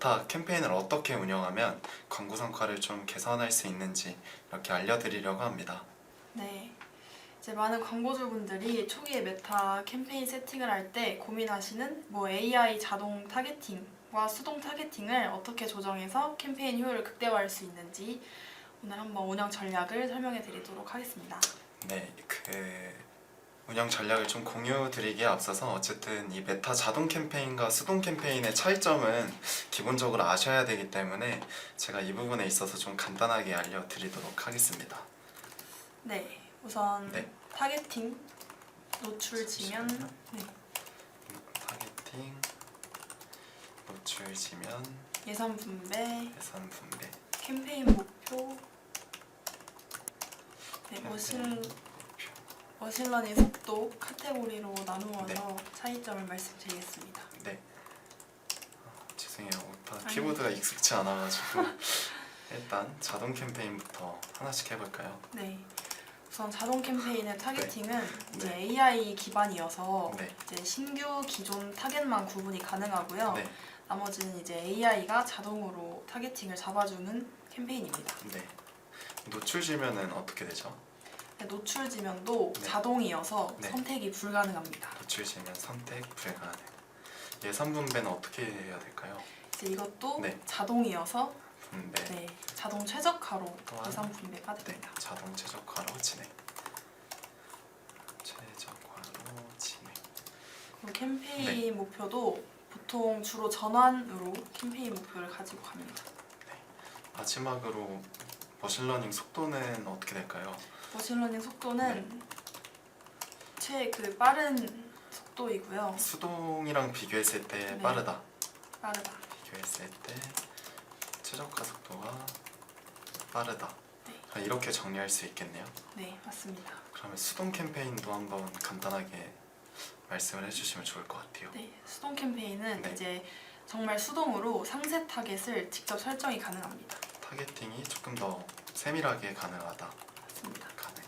메타 캠페인을 어떻게 운영하면 광고 성과를 좀 개선할 수 있는지 이렇게 알려드리려고 합니다. 네, 이제 많은 광고주분들이 초기에 메타 캠페인 세팅을 할 때 고민하시는 AI 자동 타겟팅과 수동 타겟팅을 어떻게 조정해서 캠페인 효율을 극대화할 수 있는지 오늘 한번 운영 전략을 설명해 드리도록 하겠습니다. 네, 운영 전략을 좀 공유 드리기에 앞서서 어쨌든 이 메타 자동 캠페인과 수동 캠페인의 차이점은 기본적으로 아셔야 되기 때문에 제가 이 부분에 있어서 좀 간단하게 알려드리도록 하겠습니다. 네, 우선 네. 타겟팅, 노출 지면, 네, 타겟팅, 노출 지면, 예산 분배, 예산 분배, 캠페인 목표, 네, 머신러닝 속도 카테고리로 나누어서 네. 차이점을 말씀드리겠습니다. 네. 죄송해요. 키보드가 익숙치 않아가지고 일단 자동 캠페인부터 하나씩 해볼까요? 네. 우선 자동 캠페인의 타겟팅은 이제 네. AI 기반이어서 네. 이제 신규 기존 타겟만 구분이 가능하고요. 네. 나머지는 이제 AI가 자동으로 타겟팅을 잡아주는 캠페인입니다. 네. 노출 지면은 어떻게 되죠? 노출 지면도 네. 자동이어서 네. 선택이 불가능합니다. 노출 지면 선택 불가능. 예산 분배는 어떻게 해야 될까요? 이제 이것도 네. 자동이어서 분배. 네, 자동 최적화로 또한 예산 분배가 네. 됩니다. 자동 최적화로 진행. 최적화로 진행. 그리고 캠페인 목표도 보통 주로 전환으로 캠페인 목표를 가지고 갑니다. 마지막으로 머신러닝 속도는 어떻게 될까요? 머신러닝 속도는 빠른 속도이고요. 수동이랑 비교했을 때 네. 빠르다. 빠르다. 비교했을 때 최적화 속도가 빠르다. 네. 이렇게 정리할 수 있겠네요. 네, 맞습니다. 그러면 수동 캠페인도 한번 간단하게 말씀을 해주시면 좋을 것 같아요. 네, 수동 캠페인은 네. 이제 정말 수동으로 상세 타겟을 직접 설정이 가능합니다. 타겟팅이 조금 더 세밀하게 가능하다. 맞습니다. 가능.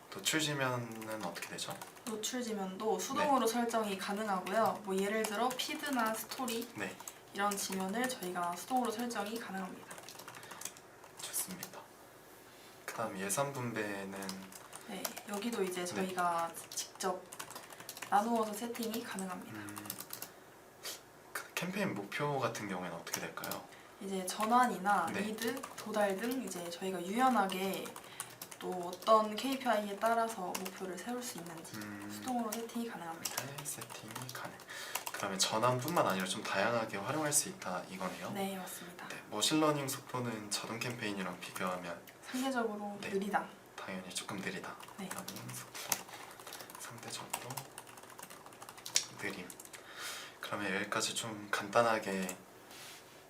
노출 지면은 어떻게 되죠? 노출 지면도 수동으로 설정이 가능하고요. 예를 들어 피드나 스토리 네, 이런 지면을 저희가 수동으로 설정이 가능합니다. 좋습니다. 그다음 예산 분배는 네, 여기도 이제 저희가 직접 나누어서 세팅이 가능합니다. 캠페인 목표 같은 경우에는 어떻게 될까요? 이제 전환이나 네. 리드, 도달 등 이제 저희가 유연하게 또 어떤 KPI에 따라서 목표를 세울 수 있는지 수동으로 세팅이 가능합니다. 네, 세팅이 가능. 그러면 전환뿐만 아니라 좀 다양하게 활용할 수 있다 이거네요. 네, 맞습니다. 네, 머신러닝 속도는 자동 캠페인이랑 비교하면 상대적으로 네. 느리다. 당연히 조금 느리다. 네. 러닝 속도 상대적으로 느림. 그러면 여기까지 좀 간단하게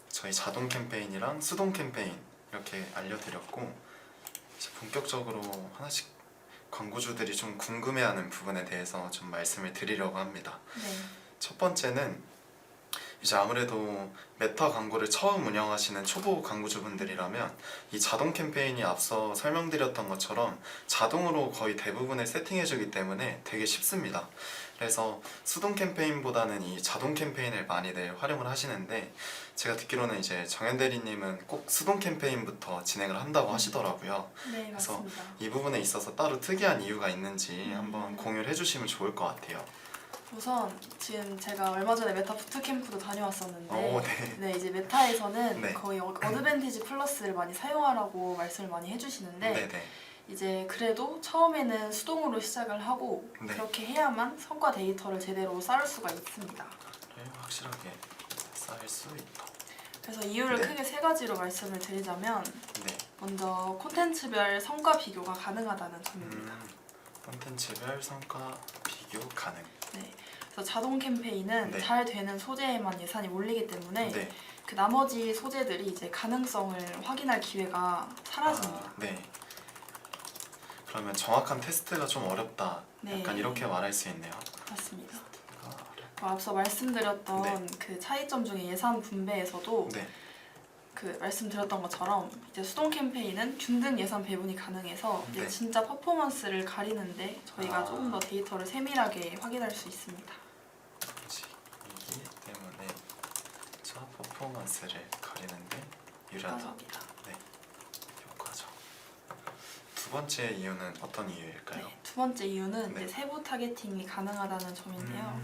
저희 자동 캠페인이랑 수동 캠페인 이렇게 알려드렸고 이제 본격적으로 하나씩 광고주들이 좀 궁금해하는 부분에 대해서 좀 말씀을 드리려고 합니다. 네. 첫 번째는 이제 아무래도 메타 광고를 처음 운영하시는 초보 광고주분들이라면 이 자동 캠페인이 앞서 설명드렸던 것처럼 자동으로 거의 대부분을 세팅해주기 때문에 되게 쉽습니다. 그래서 수동 캠페인보다는 이 자동 캠페인을 많이들 활용을 하시는데 제가 듣기로는 이제 정현 대리님은 꼭 수동 캠페인부터 진행을 한다고 하시더라고요. 네, 그래서 맞습니다. 이 부분에 있어서 따로 특이한 이유가 있는지 한번 공유를 해주시면 좋을 것 같아요. 우선 지금 제가 얼마 전에 메타 부트캠프도 다녀왔었는데 오, 네. 이제 메타에서는 네. 거의 어드밴티지 플러스를 많이 사용하라고 말씀을 많이 해주시는데 네네. 이제 그래도 처음에는 수동으로 시작을 하고 네. 그렇게 해야만 성과 데이터를 제대로 쌓을 수가 있습니다. 확실하게 쌓일 수 있다. 그래서 이유를 네. 크게 세 가지로 말씀을 드리자면 네. 먼저 콘텐츠별 성과 비교가 가능하다는 점입니다. 콘텐츠별 성과 비교 가능. 네. 그래서 자동 캠페인은 네. 잘 되는 소재에만 예산이 몰리기 때문에 네. 그 나머지 소재들이 이제 가능성을 확인할 기회가 사라집니다. 네. 그러면 정확한 테스트가 좀 어렵다. 네. 약간 이렇게 말할 수 있네요. 맞습니다. 테스트가 어렵다. 앞서 말씀드렸던 네. 그 차이점 중에 예산 분배에서도 네. 그 말씀드렸던 것처럼 이제 수동 캠페인은 균등 예산 배분이 가능해서 이제 네. 진짜 퍼포먼스를 가리는데 저희가 조금 더 데이터를 세밀하게 확인할 수 있습니다. 이기 때문에 그래서 퍼포먼스를 가리는데 유리하다. 효과적이다. 효과적. 두 번째 이유는 어떤 이유일까요? 네, 두 번째 이유는 네. 이제 세부 타겟팅이 가능하다는 점인데요.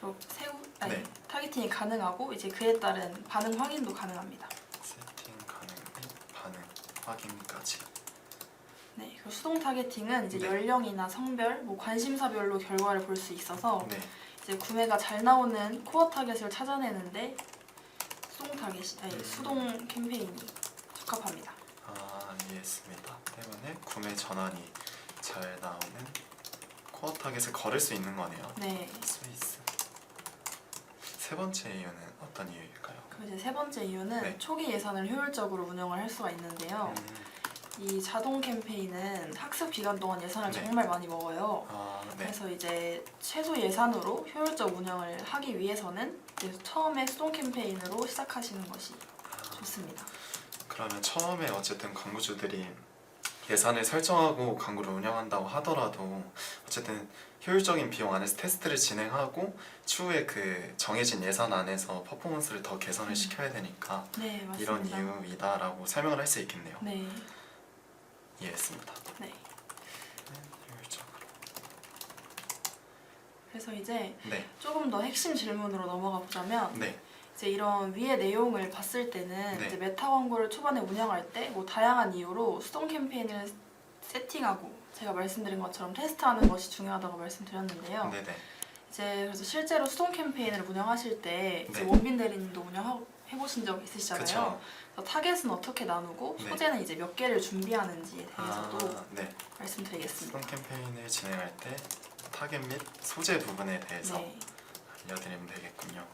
그리고 네. 타겟팅이 가능하고 이제 그에 따른 반응 확인도 가능합니다. 세팅 가능 및 반응 확인까지. 네, 그리고 수동 타겟팅은 이제 네. 연령이나 성별, 뭐 관심사별로 결과를 볼 수 있어서 네. 이제 구매가 잘 나오는 코어 타겟을 찾아내는데 수동 캠페인이 적합합니다. 이해했습니다. 때문에 구매 전환이 잘 나오는 코어 타겟을 걸을 수 있는 거네요. 네. 스위스. 세 번째 이유는 어떤 이유일까요? 그리고 이제 세 번째 이유는 네. 초기 예산을 효율적으로 운영을 할 수가 있는데요. 이 자동 캠페인은 학습 기간 동안 예산을 네. 정말 많이 먹어요. 네. 그래서 이제 최소 예산으로 효율적 운영을 하기 위해서는 이제 처음에 수동 캠페인으로 시작하시는 것이 좋습니다. 그러면 처음에 어쨌든 광고주들이 예산을 설정하고 광고를 운영한다고 하더라도 어쨌든 효율적인 비용 안에서 테스트를 진행하고 추후에 그 정해진 예산 안에서 퍼포먼스를 더 개선을 시켜야 되니까 네, 맞습니다. 이런 이유이다라고 설명을 할 수 있겠네요. 네, 이해했습니다. 네. 효율적으로. 그래서 이제 네, 조금 더 핵심 질문으로 넘어가 보자면 네, 이제 이런 위의 내용을 봤을 때는 네. 이제 메타 광고를 초반에 운영할 때 뭐 다양한 이유로 수동 캠페인을 세팅하고 제가 말씀드린 것처럼 테스트하는 것이 중요하다고 말씀드렸는데요. 네, 네. 이제 그래서 실제로 수동 캠페인을 운영하실 때 이제 네. 원빈 대리님도 운영해보신 적 있으시잖아요. 그쵸. 그래서 타겟은 어떻게 나누고 네. 소재는 이제 몇 개를 준비하는지에 대해서도 네. 말씀드리겠습니다. 수동 캠페인을 진행할 때 타겟 및 소재 부분에 대해서 네. 알려드리면 되겠군요.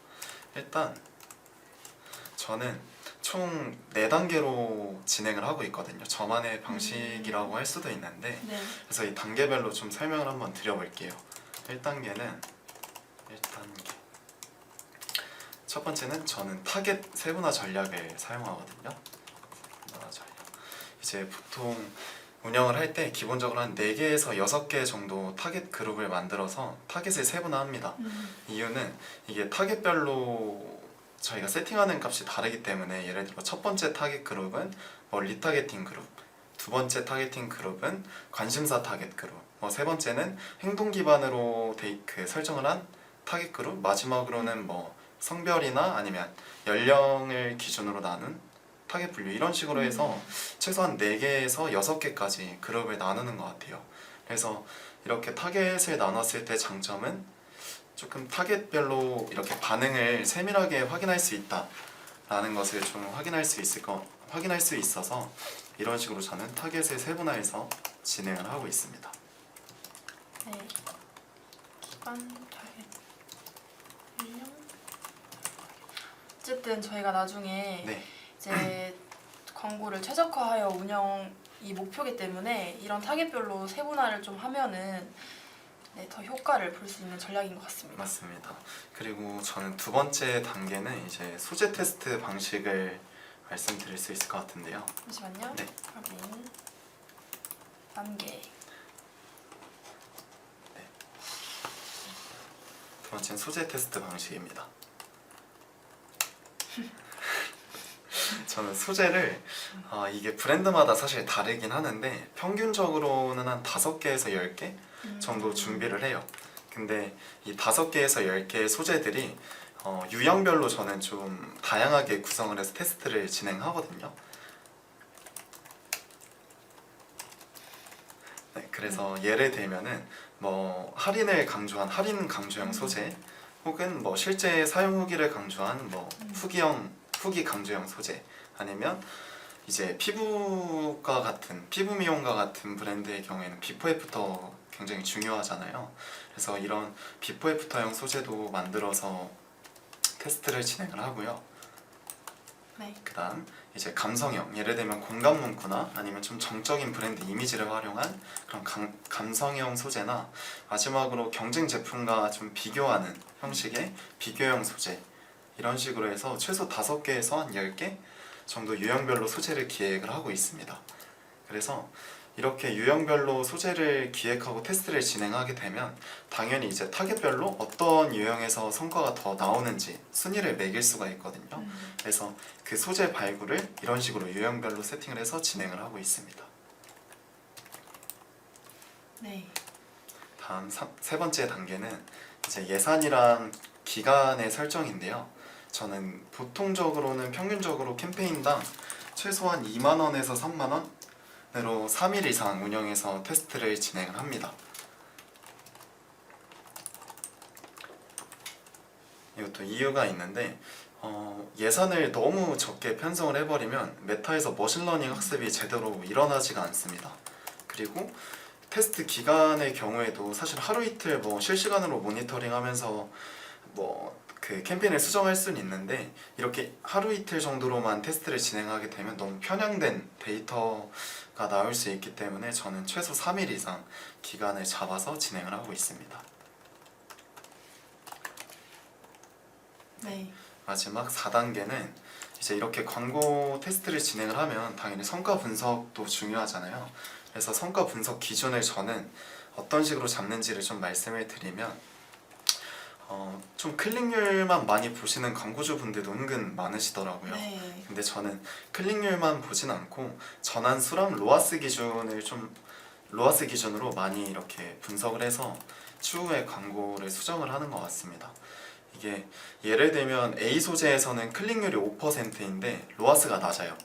일단 저는 총 4단계로 진행을 하고 있거든요. 저만의 방식이라고 할 수도 있는데 네. 그래서 이 단계별로 좀 설명을 한번 드려볼게요. 1단계 첫 번째는 저는 타겟 세분화 전략을 사용하거든요. 세분화 전략. 이제 보통 운영을 할 때 기본적으로 한 4개에서 6개 정도 타겟 그룹을 만들어서 타겟을 세분화합니다. 이유는 이게 타겟별로 저희가 세팅하는 값이 다르기 때문에 예를 들어 첫 번째 타겟 그룹은 뭐 리타겟팅 그룹, 두 번째 타겟팅 그룹은 관심사 타겟 그룹, 세 번째는 행동 기반으로 설정을 한 타겟 그룹, 마지막으로는 뭐 성별이나 아니면 연령을 기준으로 나눈 타겟 분류 이런 식으로 해서 최소한 4개에서 6개까지 그룹을 나누는 것 같아요. 그래서 이렇게 타겟을 나눴을 때 장점은 조금 타겟별로 이렇게 반응을 세밀하게 확인할 수 있다라는 것을 좀 확인할 수 있어서 이런 식으로 저는 타겟을 세분화해서 진행을 하고 있습니다. 네. 기반 타겟 연령. 어쨌든 저희가 나중에 네, 이제 광고를 최적화하여 운영이 목표이기 때문에 이런 타겟별로 세분화를 좀 하면은 네, 더 효과를 볼 수 있는 전략인 것 같습니다. 맞습니다. 그리고 저는 두 번째 단계는 이제 소재 테스트 방식을 말씀드릴 수 있을 것 같은데요. 잠시만요. 네. 확인. 단계. 두 번째는 소재 테스트 방식입니다. 저는 소재를 이게 브랜드마다 사실 다르긴 하는데 평균적으로는 한 5개에서 10개 정도 준비를 해요. 근데 이 5개에서 10개의 소재들이 유형별로 저는 좀 다양하게 구성을 해서 테스트를 진행하거든요. 네, 그래서 예를 들면은 뭐 할인 강조형 소재, 혹은 뭐 실제 사용 후기를 강조한 뭐 후기 강조형 소재, 아니면 이제 피부 미용과 같은 브랜드의 경우에는 비포 애프터 굉장히 중요하잖아요. 그래서 이런 비포 애프터형 소재도 만들어서 테스트를 진행을 하고요. 네. 그다음 이제 감성형, 예를 들면 공감 문구나 아니면 좀 정적인 브랜드 이미지를 활용한 그런 감성형 소재나 마지막으로 경쟁 제품과 좀 비교하는 형식의 비교형 소재, 이런 식으로 해서 최소 5개에서 한 10개 정도 유형별로 소재를 기획을 하고 있습니다. 그래서 이렇게 유형별로 소재를 기획하고 테스트를 진행하게 되면 당연히 이제 타겟별로 어떤 유형에서 성과가 더 나오는지 순위를 매길 수가 있거든요. 그래서 그 소재 발굴을 이런 식으로 유형별로 세팅을 해서 진행을 하고 있습니다. 네. 다음 세 번째 단계는 이제 예산이랑 기간의 설정인데요. 저는 보통적으로는 평균적으로 캠페인당 최소한 2만 원에서 3만 원으로 3일 이상 운영해서 테스트를 진행을 합니다. 이것도 이유가 있는데 예산을 너무 적게 편성을 해버리면 메타에서 머신러닝 학습이 제대로 일어나지가 않습니다. 그리고 테스트 기간의 경우에도 사실 하루 이틀 뭐 실시간으로 모니터링하면서 뭐 그 캠페인을 수정할 수는 있는데 이렇게 하루 이틀 정도로만 테스트를 진행하게 되면 너무 편향된 데이터가 나올 수 있기 때문에 저는 최소 3일 이상 기간을 잡아서 진행을 하고 있습니다. 네. 마지막 4단계는 이제 이렇게 광고 테스트를 진행을 하면 당연히 성과 분석도 중요하잖아요. 그래서 성과 분석 기준을 저는 어떤 식으로 잡는지를 좀 말씀을 드리면 좀 클릭률만 많이 보시는 광고주분들도 은근 많으시더라고요. 네. 근데 저는 클릭률만 보진 않고 전환수랑 로아스 기준으로 많이 이렇게 분석을 해서 추후에 광고를 수정을 하는 것 같습니다. 이게 예를 들면 A 소재에서는 클릭률이 5%인데 로아스가 낮아요.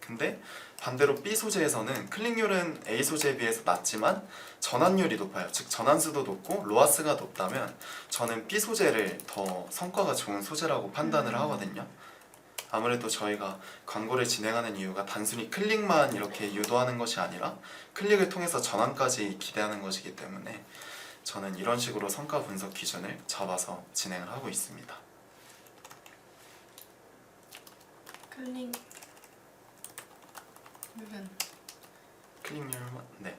근데 반대로 B 소재에서는 클릭률은 A 소재에 비해서 낮지만 전환율이 높아요. 즉 전환수도 높고 로아스가 높다면 저는 B 소재를 더 성과가 좋은 소재라고 판단을 하거든요. 아무래도 저희가 광고를 진행하는 이유가 단순히 클릭만 이렇게 유도하는 것이 아니라 클릭을 통해서 전환까지 기대하는 것이기 때문에 저는 이런 식으로 성과 분석 기준을 잡아서 진행을 하고 있습니다. 클릭 부분. 클릭률만 네,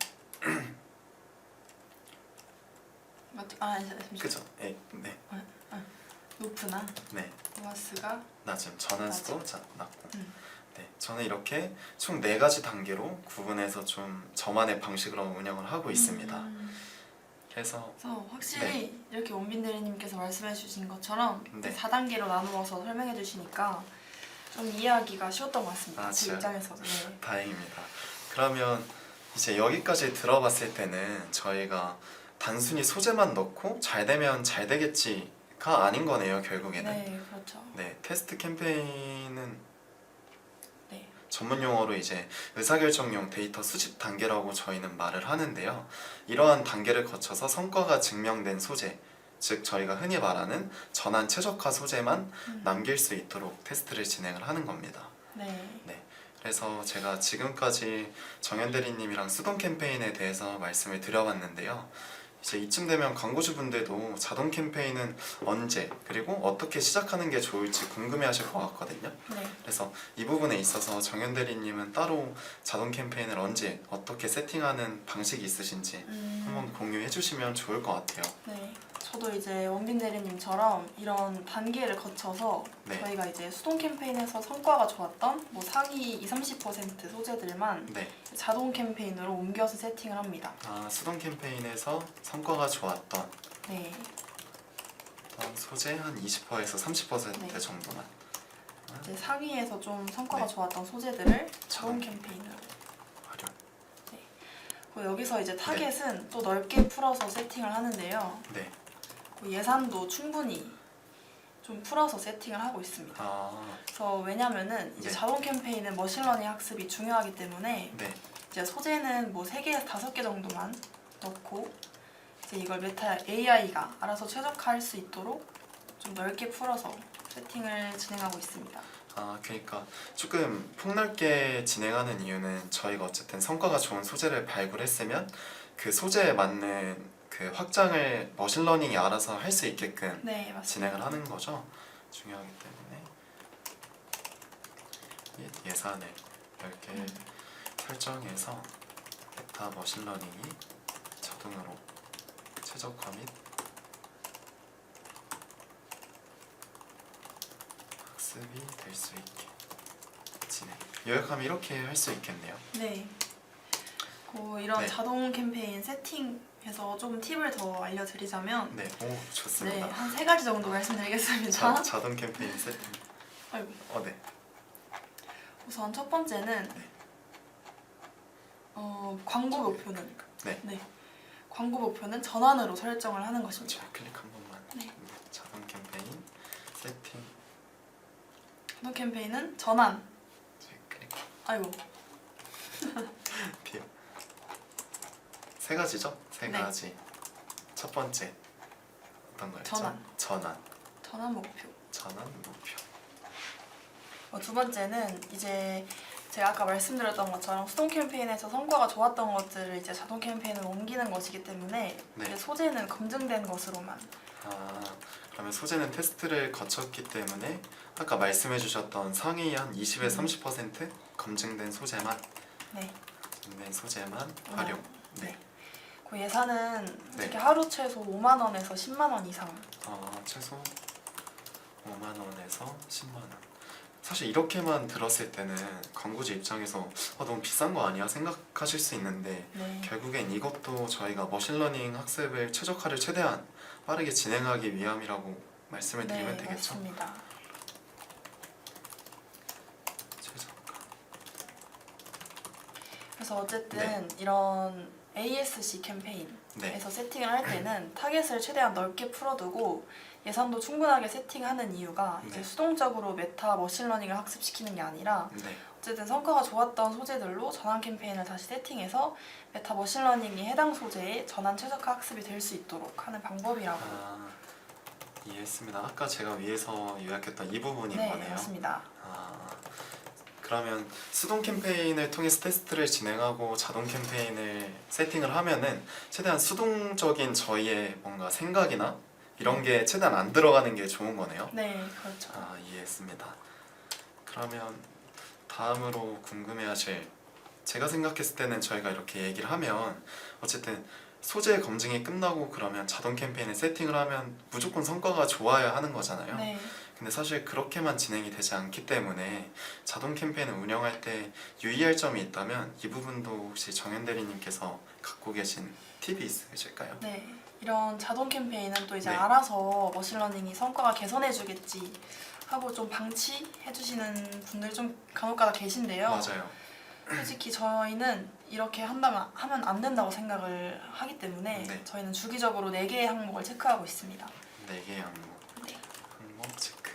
잠시만. 그죠? 네, 네, 높으나 네. 로아스가 낮음, 전환수도 낮고. 음. 네, 저는 이렇게 총 4가지 단계로 구분해서 좀 저만의 방식으로 운영을 하고 있습니다. 그래서 확실히 이렇게 원빈 대리님께서 말씀해 주신 것처럼 네. 4단계로 나누어서 설명해 주시니까 좀 이해하기가 쉬웠던 것 같습니다. 제 진짜요? 입장에서도. 네. 다행입니다. 그러면 이제 여기까지 들어봤을 때는 저희가 단순히 소재만 넣고 잘 되면 잘 되겠지가 아닌 거네요, 결국에는. 네, 그렇죠. 네, 테스트 캠페인은 네. 전문 용어로 이제 의사결정용 데이터 수집 단계라고 저희는 말을 하는데요. 이러한 단계를 거쳐서 성과가 증명된 소재, 즉 저희가 흔히 말하는 전환 최적화 소재만 남길 수 있도록 테스트를 진행을 하는 겁니다. 네. 네, 그래서 제가 지금까지 정현 대리님이랑 수동 캠페인에 대해서 말씀을 드려봤는데요. 이제 이쯤 되면 광고주분들도 자동 캠페인은 언제 그리고 어떻게 시작하는 게 좋을지 궁금해하실 것 같거든요. 네. 그래서 이 부분에 있어서 정현 대리님은 따로 자동 캠페인을 언제 어떻게 세팅하는 방식이 있으신지 한번 공유해 주시면 좋을 것 같아요. 네. 저도 이제 원빈 대리님처럼 이런 단계를 거쳐서 네. 저희가 이제 수동 캠페인에서 성과가 좋았던 뭐 상위 20-30% 소재들만 네. 자동 캠페인으로 옮겨서 세팅을 합니다. 수동 캠페인에서 성과가 좋았던 네. 소재 한 20%에서 30% 네. 정도만. 이제 상위에서 좀 성과가 네. 좋았던 소재들을 자동 캠페인으로. 활용. 그리고 여기서 이제 타겟은 또 넓게 풀어서 세팅을 하는데요. 네. 예산도 충분히 좀 풀어서 세팅을 하고 있습니다. 그래서 왜냐면은 이제 네. 자동 캠페인은 머신러닝 학습이 중요하기 때문에 네. 이제 소재는 뭐 3개에서 5개 정도만 넣고 이제 이걸 메타 AI가 알아서 최적화할 수 있도록 좀 넓게 풀어서 세팅을 진행하고 있습니다. 그러니까 조금 폭넓게 진행하는 이유는 저희가 어쨌든 성과가 좋은 소재를 발굴했으면 그 소재에 맞는 그 확장을 머신러닝이 알아서 할 수 있게끔 네, 맞습니다. 진행을 하는 거죠. 중요하기 때문에 예산을 이렇게 설정해서 메타 머신러닝이 자동으로 최적화 및 학습이 될 수 있게 진행. 요약하면 이렇게 할 수 있겠네요. 네. 이런 네. 자동 캠페인 세팅에서 좀 팁을 더 알려드리자면 네, 오 좋습니다. 네, 한 3가지 정도 말씀드리겠습니다. 자동 캠페인 세팅. 아이고. 네. 우선 첫 번째는 네. 광고 목표는 네. 광고 목표는 전환으로 설정을 하는 것입니다. 자, 클릭 한 번만. 네. 자동 캠페인 세팅. 자동 캠페인은 전환. 자, 클릭. 아이고. 팁. 세 가지죠? 세 네. 가지. 첫 번째 어떤 거였죠? 전환. 전환 목표. 전환 목표. 두 번째는 이제 제가 아까 말씀드렸던 것처럼 수동 캠페인에서 성과가 좋았던 것들을 이제 자동 캠페인으로 옮기는 것이기 때문에 네. 이제 소재는 검증된 것으로만. 그러면 소재는 테스트를 거쳤기 때문에 아까 말씀해주셨던 상위 한 20에서 30% 검증된 소재만 네. 활용. 네. 그 예산은 네. 특히 하루 최소 5만 원에서 10만 원 이상. 최소 5만 원에서 10만 원. 사실 이렇게만 들었을 때는 광고주 입장에서 너무 비싼 거 아니야 생각하실 수 있는데 네. 결국엔 이것도 저희가 머신러닝 학습을 최적화를 최대한 빠르게 진행하기 위함이라고 말씀을 드리면 되겠죠? 맞습니다. 최적화. 그래서 어쨌든 네. 이런 ASC 캠페인에서 네. 세팅을 할 때는 타겟을 최대한 넓게 풀어두고 예산도 충분하게 세팅하는 이유가 이제 네. 수동적으로 메타 머신러닝을 학습시키는 게 아니라 네. 어쨌든 성과가 좋았던 소재들로 전환 캠페인을 다시 세팅해서 메타 머신러닝이 해당 소재의 전환 최적화 학습이 될 수 있도록 하는 방법이라고. 이해했습니다. 아까 제가 위에서 요약했던 이 부분인 네, 거네요. 맞습니다. 그러면 수동 캠페인을 통해서 테스트를 진행하고 자동 캠페인을 세팅을 하면은 최대한 수동적인 저희의 뭔가 생각이나 이런 게 최대한 안 들어가는 게 좋은 거네요. 네, 그렇죠. 이해했습니다. 그러면 다음으로 궁금해하실, 제가 생각했을 때는 저희가 이렇게 얘기를 하면 어쨌든 소재 검증이 끝나고 그러면 자동 캠페인을 세팅을 하면 무조건 성과가 좋아야 하는 거잖아요. 네. 근데 사실 그렇게만 진행이 되지 않기 때문에 자동 캠페인을 운영할 때 유의할 점이 있다면 이 부분도 혹시 정현 대리님께서 갖고 계신 팁이 있으실까요? 네. 이런 자동 캠페인은 또 이제 네. 알아서 머신러닝이 성과가 개선해주겠지 하고 좀 방치해주시는 분들이 좀 간혹가다 계신데요. 맞아요. 솔직히 저희는 이렇게 하면 안 된다고 생각을 하기 때문에 네. 저희는 주기적으로 4개의 항목을 체크하고 있습니다. 4개의 항목. 네. 항목 체크.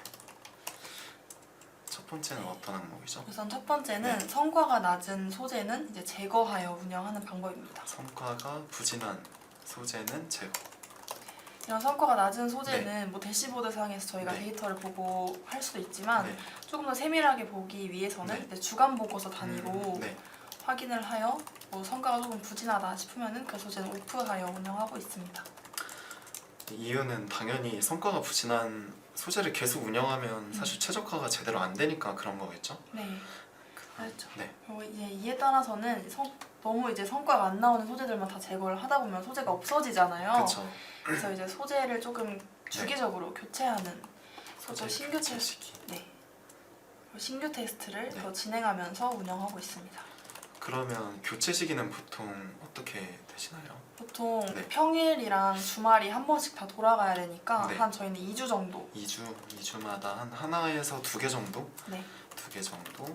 첫 번째는 어떤 항목이죠? 우선 첫 번째는 네. 성과가 낮은 소재는 이제 제거하여 운영하는 방법입니다. 성과가 부진한 소재는 제거. 이런 성과가 낮은 소재는 뭐 대시보드 상에서 저희가 네. 데이터를 보고 할 수도 있지만 네. 조금 더 세밀하게 보기 위해서는 네. 이제 주간 보고서 단위로 네. 확인을 하여 뭐 성과가 조금 부진하다 싶으면은 그 소재는 오프하여 운영하고 있습니다. 이유는 당연히 성과가 부진한 소재를 계속 운영하면 사실 최적화가 제대로 안 되니까 그런 거겠죠? 네, 그렇죠. 네. 그리고 이제 이에 따라서는 너무 이제 성과가 안 나오는 소재들만 다 제거를 하다 보면 소재가 없어지잖아요. 그렇죠. 그래서 이제 소재를 조금 주기적으로 교체하는 소재 신규 테스트, 시기. 네, 신규 테스트를 네. 더 진행하면서 운영하고 있습니다. 그러면 교체 시기는 보통 어떻게 되시나요? 보통 네. 평일이랑 주말이 한 번씩 다 돌아가야 되니까 네. 한 저희는 2주 정도. 2주마다 한 하나에서 2개 정도? 네. 2개 정도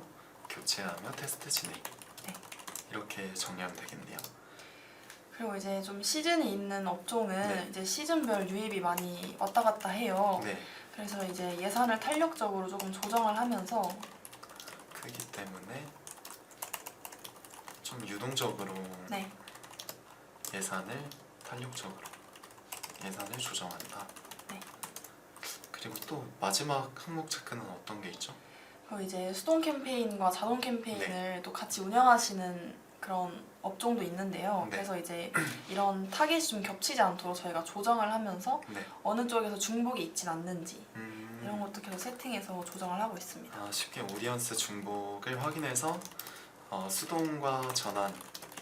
교체하며 테스트 진행. 네. 이렇게 정리하면 되겠네요. 그리고 이제 좀 시즌이 있는 업종은 네. 이제 시즌별 유입이 많이 왔다 갔다 해요. 네. 그래서 이제 예산을 탄력적으로 조금 조정을 하면서 크기 때문에 좀 유동적으로 네. 예산을 탄력적으로 예산을 조정한다. 네. 그리고 또 마지막 항목 체크는 어떤 게 있죠? 그리고 이제 수동 캠페인과 자동 캠페인을 네. 또 같이 운영하시는 그런 업종도 있는데요. 네. 그래서 이제 이런 타겟이 좀 겹치지 않도록 저희가 조정을 하면서 네. 어느 쪽에서 중복이 있진 않는지 이런 음, 것도 계속 세팅해서 조정을 하고 있습니다. 쉽게 오디언스 중복을 확인해서 수동과 전환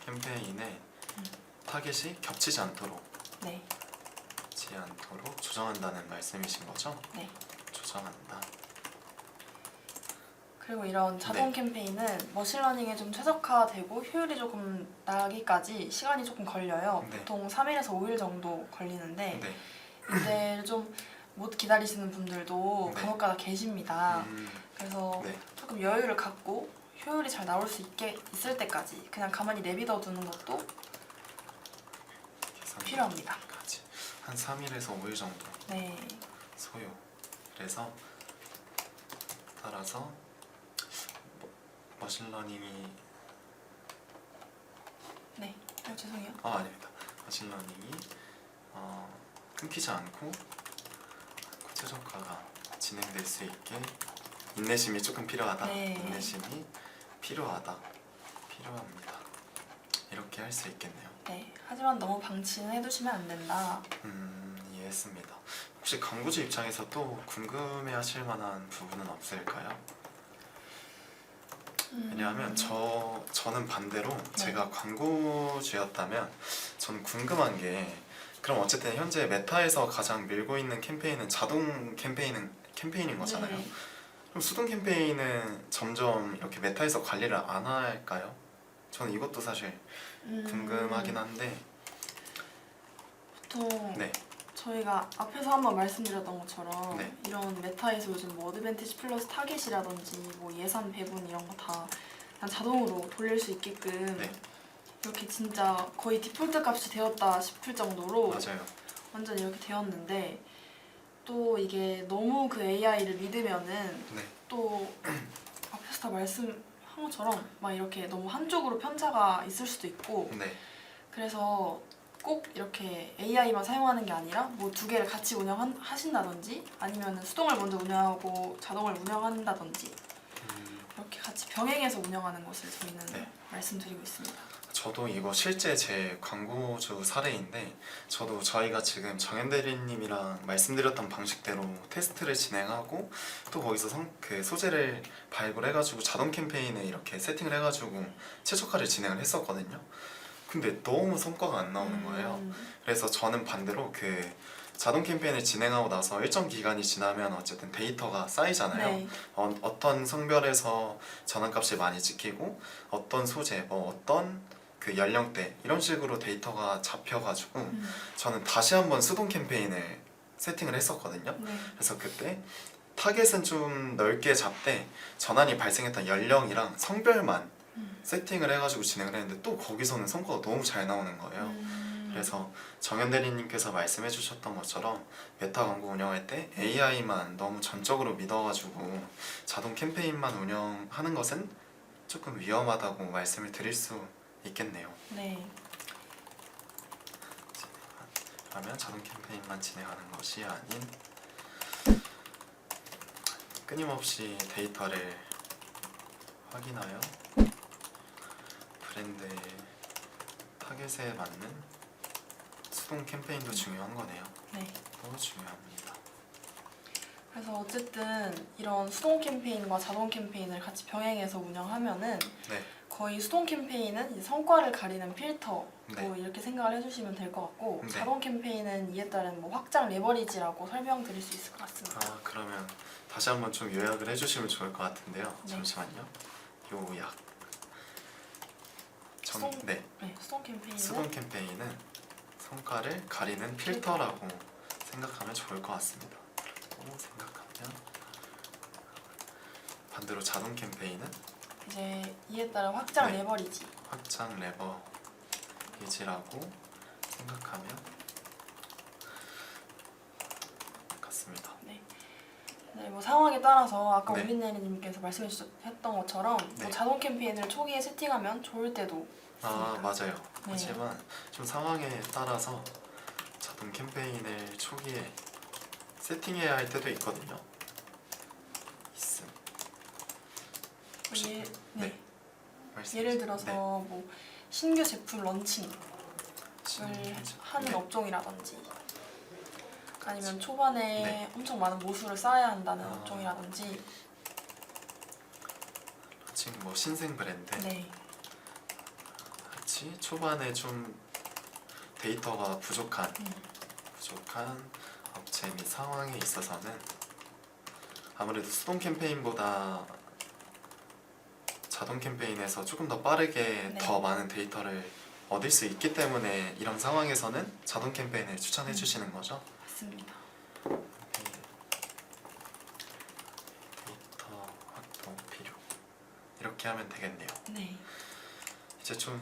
캠페인의 타겟이 겹치지 않도록 네. 조정한다는 말씀이신 거죠? 네. 조정한다. 그리고 이런 자동 캠페인은 머신러닝에 좀 최적화되고 효율이 조금 나기까지 시간이 조금 걸려요. 네. 보통 3일에서 5일 정도 걸리는데 네. 이때를 좀 못 기다리시는 분들도 네. 간혹가다 계십니다. 음, 그래서 네. 조금 여유를 갖고 효율이 잘 나올 수 있을 때까지 그냥 가만히 내비둬 두는 것도 계산 필요합니다. 까지 한 3일에서 5일 정도 네. 소요. 그래서 따라서 머신러닝이 네. 죄송해요. 아닙니다. 머신러닝이 끊기지 않고 최적화가 진행될 수 있게 인내심이 조금 필요하다. 네. 인내심이 필요합니다. 이렇게 할 수 있겠네요. 네. 하지만 너무 방치는 해두시면 안 된다. 이해했습니다. 혹시 광고주 입장에서 또 궁금해하실 만한 부분은 없을까요? 왜냐하면 저는 반대로 제가 광고주였다면 저는 궁금한 게 그럼 어쨌든 현재 메타에서 가장 밀고 있는 캠페인은 자동 캠페인인 거잖아요. 네. 그럼 수동 캠페인은 점점 이렇게 메타에서 관리를 안 할까요? 저는 이것도 사실 궁금하긴 한데. 보통 네. 저희가 앞에서 한번 말씀드렸던 것처럼 네. 이런 메타에서 요즘 뭐 어드밴티지 플러스 타겟이라든지 뭐 예산 배분 이런 거 다 그냥 자동으로 돌릴 수 있게끔 네. 이렇게 진짜 거의 디폴트 값이 되었다 싶을 정도로 맞아요. 완전 이렇게 되었는데 또 이게 너무 그 AI를 믿으면은 네. 또 앞에서 다 말씀한 것처럼 막 이렇게 너무 한쪽으로 편차가 있을 수도 있고 네. 그래서 꼭 이렇게 AI만 사용하는 게 아니라 뭐 두 개를 같이 운영하신다든지 아니면 수동을 먼저 운영하고 자동을 운영한다든지 이렇게 같이 병행해서 운영하는 것을 저희는 네. 말씀드리고 있습니다. 저도 이거 실제 제 광고주 사례인데 저도 저희가 지금 정현 대리님이랑 말씀드렸던 방식대로 테스트를 진행하고 또 거기서 그 소재를 발굴해가지고 자동 캠페인에 이렇게 세팅을 해가지고 최적화를 진행을 했었거든요. 근데 너무 성과가 안 나오는 거예요. 그래서 저는 반대로 그 자동 캠페인을 진행하고 나서 일정 기간이 지나면 어쨌든 데이터가 쌓이잖아요. 네. 어떤 성별에서 전환값이 많이 찍히고 어떤 소재, 뭐 어떤 그 연령대 이런 식으로 데이터가 잡혀가지고 저는 다시 한번 수동 캠페인을 세팅을 했었거든요. 네. 그래서 그때 타겟은 좀 넓게 잡되 전환이 발생했던 연령이랑 성별만 세팅을 해가지고 진행을 했는데 또 거기서는 성과가 너무 잘 나오는 거예요. 그래서 정현 대리님께서 말씀해 주셨던 것처럼 메타 광고 운영할 때 AI만 너무 전적으로 믿어가지고 자동 캠페인만 운영하는 것은 조금 위험하다고 말씀을 드릴 수 있겠네요. 네. 그러면 자동 캠페인만 진행하는 것이 아닌 끊임없이 데이터를 확인하여 브랜드의 타겟에 맞는 수동 캠페인도 중요한 거네요. 네. 너무 중요합니다. 그래서 어쨌든 이런 수동 캠페인과 자동 캠페인을 같이 병행해서 운영하면은 네. 거의 수동 캠페인은 이제 성과를 가리는 필터로 네. 이렇게 생각을 해주시면 될 것 같고 네. 자동 캠페인은 이에 따른 뭐 확장 레버리지라고 설명드릴 수 있을 것 같습니다. 그러면 다시 한번 좀 요약을 해주시면 좋을 것 같은데요. 네. 잠시만요. 요약. 수동 네. 수동 캠페인은 수동 캠페인은 성과를 가리는 필터라고 생각하면 좋을 것 같습니다. 라고 생각하면 반대로 자동 캠페인은 이제 이에 따른 확장 네. 레버리지. 확장 레버리지라고 생각하면 같습니다. 네, 뭐 상황에 따라서 아까 네. 오민내리님께서 말씀해주셨던 것처럼 네. 뭐 자동 캠페인을 초기에 세팅하면 좋을 때도 있습니다. 맞아요. 네. 하지만 좀 상황에 따라서 자동 캠페인을 초기에 세팅해야 할 때도 있거든요. 있음. 혹시 네. 말씀해 예를 주세요. 들어서 네. 뭐 신규 제품 런칭을 하는 네. 업종이라든지 아니면 초반에 네. 엄청 많은 모수를 쌓아야 한다는 아. 업종이라든지 지금 뭐 신생 브랜드 네. 같이 초반에 좀 데이터가 부족한 업체 및 상황에 있어서는 아무래도 수동 캠페인보다 자동 캠페인에서 조금 더 빠르게 네. 더 많은 데이터를 얻을 수 있기 때문에 이런 상황에서는 자동 캠페인을 추천해 주시는 거죠? 맞습니다. 데이터 확보 필요 이렇게 하면 되겠네요. 네. 이제 좀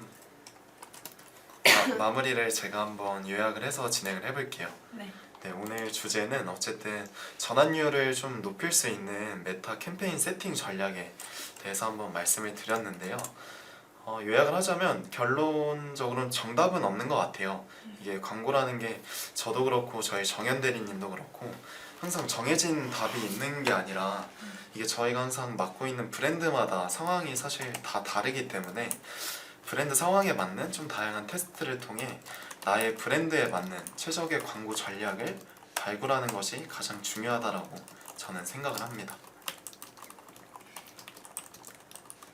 마무리를 제가 한번 요약을 해서 진행을 해볼게요. 네. 네, 오늘 주제는 어쨌든 전환율을 좀 높일 수 있는 메타 캠페인 세팅 전략에 대해서 한번 말씀을 드렸는데요. 요약을 하자면 결론적으로는 정답은 없는 것 같아요. 이게 광고라는 게 저도 그렇고 저희 정현 대리님도 그렇고 항상 정해진 답이 있는 게 아니라 이게 저희가 항상 맡고 있는 브랜드마다 상황이 사실 다 다르기 때문에 브랜드 상황에 맞는 좀 다양한 테스트를 통해 나의 브랜드에 맞는 최적의 광고 전략을 발굴하는 것이 가장 중요하다라고 저는 생각을 합니다.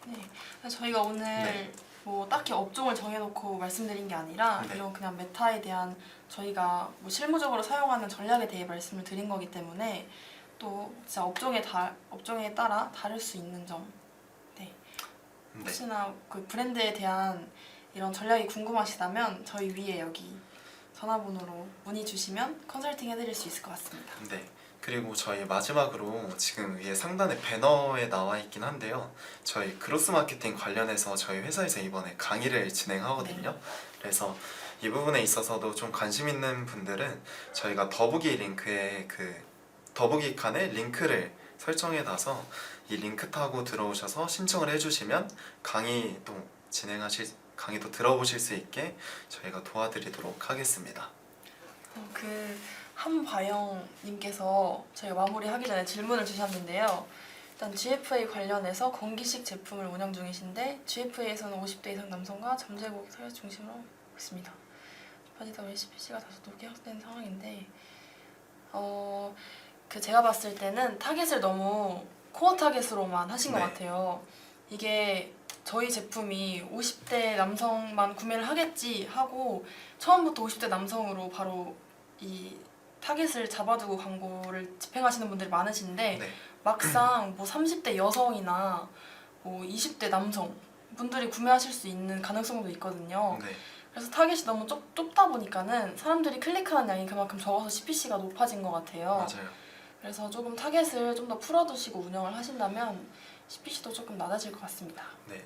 네. 그래서 저희가 오늘 네. 뭐 딱히 업종을 정해놓고 말씀드린 게 아니라 네. 이런 그냥 메타에 대한 저희가 뭐 실무적으로 사용하는 전략에 대해 말씀을 드린 거기 때문에 또 진짜 업종에 따라 다를 수 있는 점. 네. 네. 혹시나 그 브랜드에 대한 이런 전략이 궁금하시다면 저희 위에 여기 전화번호로 문의 주시면 컨설팅 해드릴 수 있을 것 같습니다. 네. 그리고 저희 마지막으로 지금 위에 상단에 배너에 나와 있긴 한데요. 저희 그로스 마케팅 관련해서 저희 회사에서 이번에 강의를 진행하거든요. 네. 그래서 이 부분에 있어서도 좀 관심 있는 분들은 저희가 더보기 링크에 더보기 칸에 링크를 설정해 놔서 이 링크 타고 들어오셔서 신청을 해주시면 강의도 들어보실 수 있게 저희가 도와드리도록 하겠습니다. 한바영님께서 저희가 마무리하기 전에 질문을 주셨는데요. 일단 GFA 관련해서 건기식 제품을 운영 중이신데 GFA에서는 50대 이상 남성과 잠재고객 타겟 중심으로 하고 있습니다. 빠지다 보니 CPC가 다소 높게 확대된 상황인데 제가 봤을 때는 타겟을 너무 코어 타겟으로만 하신 것 네. 같아요. 이게 저희 제품이 50대 남성만 구매를 하겠지 하고 처음부터 50대 남성으로 바로 이 타겟을 잡아두고 광고를 집행하시는 분들이 많으신데 네. 막상 뭐 30대 여성이나 뭐 20대 남성 분들이 구매하실 수 있는 가능성도 있거든요. 네. 그래서 타겟이 너무 좁다 보니까는 사람들이 클릭하는 양이 그만큼 적어서 CPC가 높아진 것 같아요. 맞아요. 그래서 조금 타겟을 좀 더 풀어두시고 운영을 하신다면 CPC도 조금 낮아질 것 같습니다. 네,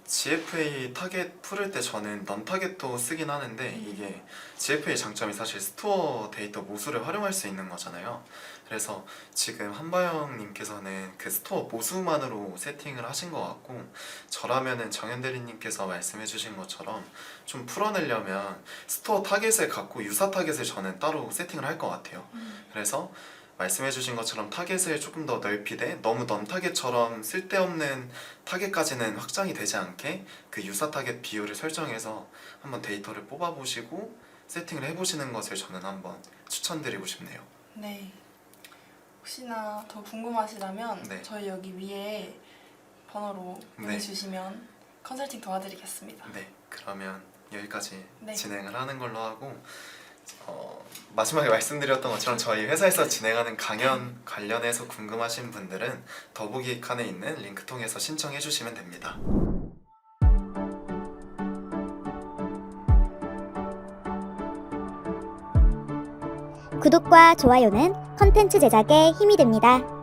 GFA 타겟 풀을 때 저는 넌 타겟도 쓰긴 하는데 이게 GFA 장점이 사실 스토어 데이터 모수를 활용할 수 있는 거잖아요. 그래서 지금 한바영님께서는 그 스토어 모수만으로 세팅을 하신 것 같고 저라면은 정현 대리님께서 말씀해주신 것처럼 좀 풀어내려면 스토어 타겟을 갖고 유사 타겟을 저는 따로 세팅을 할 것 같아요. 그래서 말씀해주신 것처럼 타겟을 조금 더 넓히되 너무 넌 타겟처럼 쓸데없는 타겟까지는 확장이 되지 않게 그 유사 타겟 비율을 설정해서 한번 데이터를 뽑아보시고 세팅을 해보시는 것을 저는 한번 추천드리고 싶네요. 네. 혹시나 더 궁금하시다면 네. 저희 여기 위에 번호로 문의 네. 주시면 컨설팅 도와드리겠습니다. 네, 그러면 여기까지 네. 진행을 하는 걸로 하고 마지막에 말씀드렸던 것처럼 저희 회사에서 진행하는 강연 관련해서 궁금하신 분들은 더보기 칸에 있는 링크 통해서 신청해 주시면 됩니다. 구독과 좋아요는 컨텐츠 제작에 힘이 됩니다.